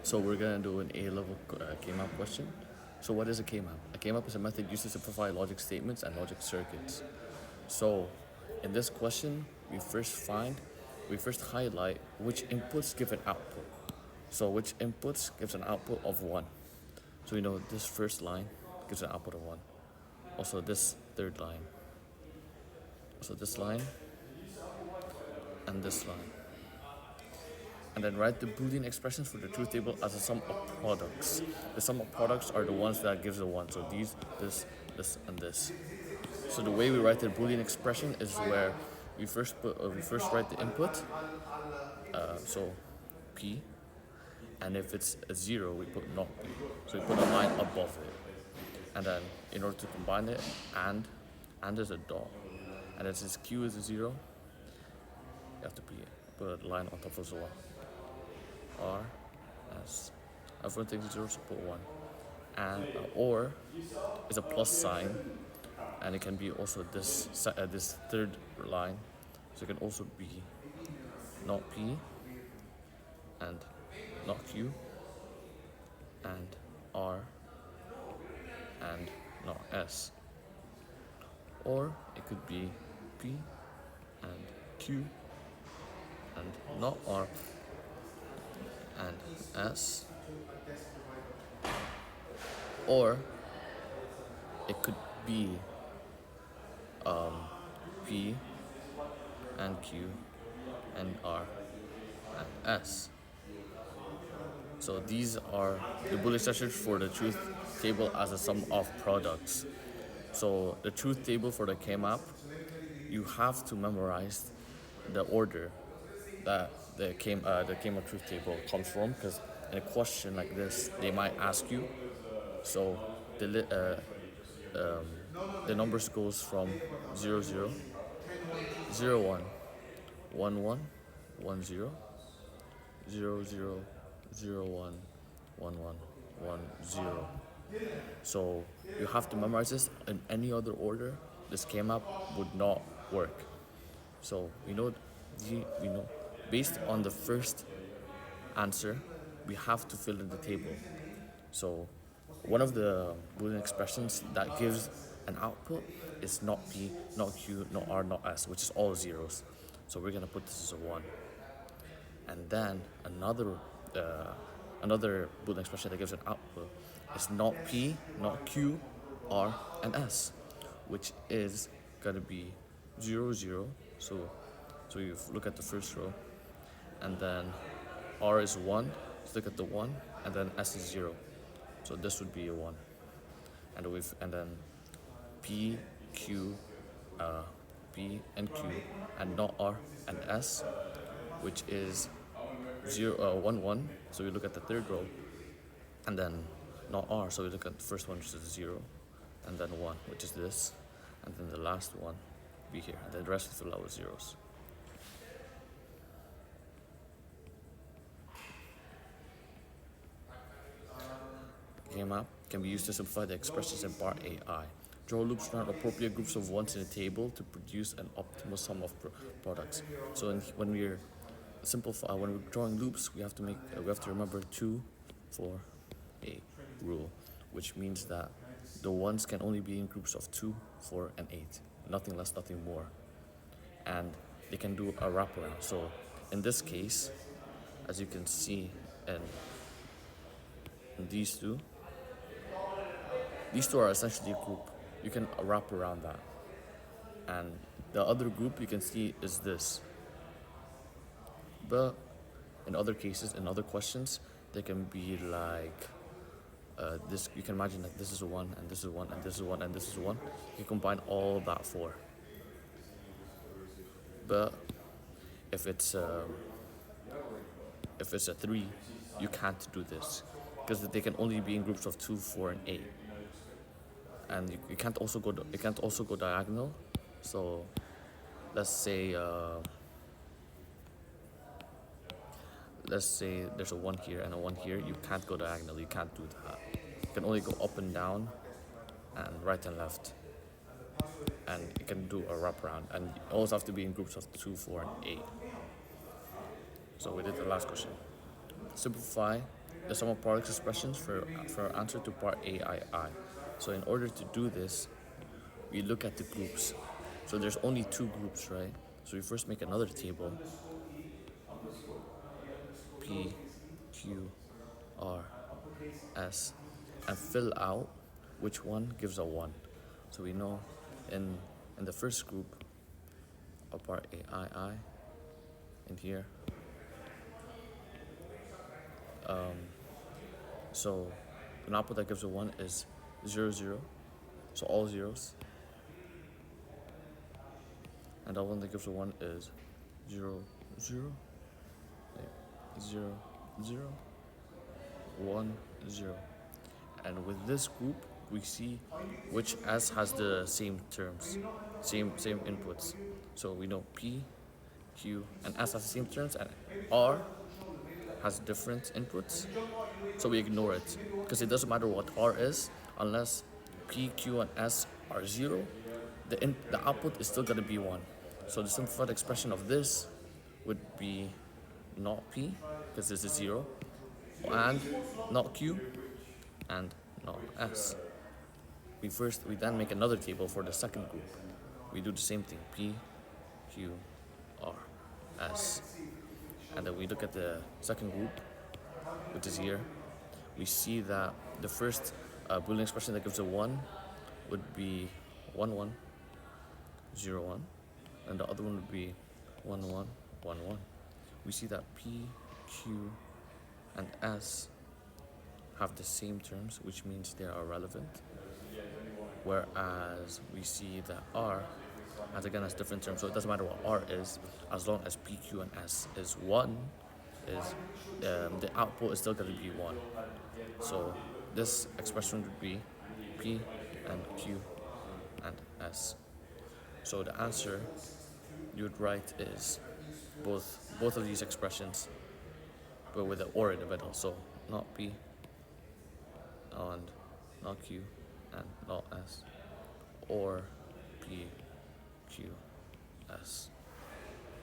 So we're gonna do an A-level K-map question. So what is a K-map? A K-map is a method used to simplify logic statements and logic circuits. So in this question, we first highlight which inputs give an output. So which inputs gives an output of 1. So we know this first line gives an output of 1. Also this third line. So this line and this line. And then write the Boolean expressions for the truth table as a sum of products. The sum of products are the ones that gives a 1. So these, this, and this. So the way we write the Boolean expression is where we first write the input. So P, and if it's a 0, we put not P. So we put a line above it. And then in order to combine it, and is a dot. And then since Q is a 0, you have to put a line on top as well. R, S. Everyone takes 0, so put 1. And or is a plus sign, and it can be also this third line. So it can also be not P and not Q and R and not S. Or it could be P and Q and not R and S. Or it could be P and Q and R and S. So these are the Boolean expressions for the truth table as a sum of products. So the truth table for the K-map, you have to memorize the order that the K-map truth table comes from, because in a question like this, they might ask you. So the numbers goes from 0, 0, 0, 1, 1, 1, 1, 0, 0, 0, 0, 1, 1, 1, 1, 0. So you have to memorize this. In any other order, this K-map would not work. So we know based on the first answer, we have to fill in the table. So one of the Boolean expressions that gives an output is not P, not Q, not R, not S, which is all zeros. So we're gonna put this as a 1. And then another Boolean expression that gives an output is not P, not Q, R, and S, which is gonna be 0, 0. So you look at the first row, and then R is 1. So look at the 1, and then S is 0. So this would be a 1. And then P, Q, P and Q, and not R and S, which is 0, 1, 1. So we look at the third row, and then not R. So we look at the first one, which is 0, and then 1, which is this, and then the last one be here, and then the rest we fill out with zeros. K-map can be used to simplify the expressions in part AI. Draw loops around appropriate groups of ones in a table to produce an optimal sum of products. So when we're drawing loops, we have to remember 2, 4, 8 rule, which means that the ones can only be in groups of 2, 4, and 8. Nothing less, nothing more. And they can do a wraparound. So in this case, as you can see in these two are essentially a group. You can wrap around that. And the other group you can see is this. But in other cases, in other questions, they can be like this. You can imagine that this is a 1, and this is 1, and this is 1, and this is 1. You combine all that 4. But if it's a 3, you can't do this, because they can only be in groups of 2, 4, and 8. And you can't also go diagonal. So let's say there's a 1 here and a 1 here. You can't go diagonal. You can't do that. You can only go up and down and right and left. And you can do a wraparound. And you always have to be in groups of 2, 4, and 8. So we did the last question. Simplify the sum of products expressions for our answer to part AII. So in order to do this, we look at the groups. So there's only two groups, right? So we first make another table, P, Q, R, S, and fill out which one gives a 1. So we know in the first group, of part AII, in here, so an output that gives a 1 is 0, 0, so all zeros. And the one that gives a 1 is 0, 0, 0, 0, 1, 0. And with this group, we see which S has the same terms, same inputs. So we know P, Q, and S has the same terms, and R has different inputs. So we ignore it because it doesn't matter what R is unless P, Q, and S are 0. The output is still going to be 1. So the simplified expression of this would be not P because this is 0, and not Q, and not S. We then make another table for the second group. We do the same thing, P, Q, R, S. And then we look at the second group, which is here. We see that the first Boolean expression that gives a 1 would be 1, 1, 0, 1. And the other one would be 1, 1, 1, 1. We see that P, Q, and S have the same terms, which means they are relevant. Whereas we see that R has different terms, so it doesn't matter what R is, as long as P, Q, and S is 1, the output is still going to be 1. So this expression would be P and Q and S. So the answer you would write is both of these expressions, but with the or in the middle. So not P and not Q and not S, or P, Q, S.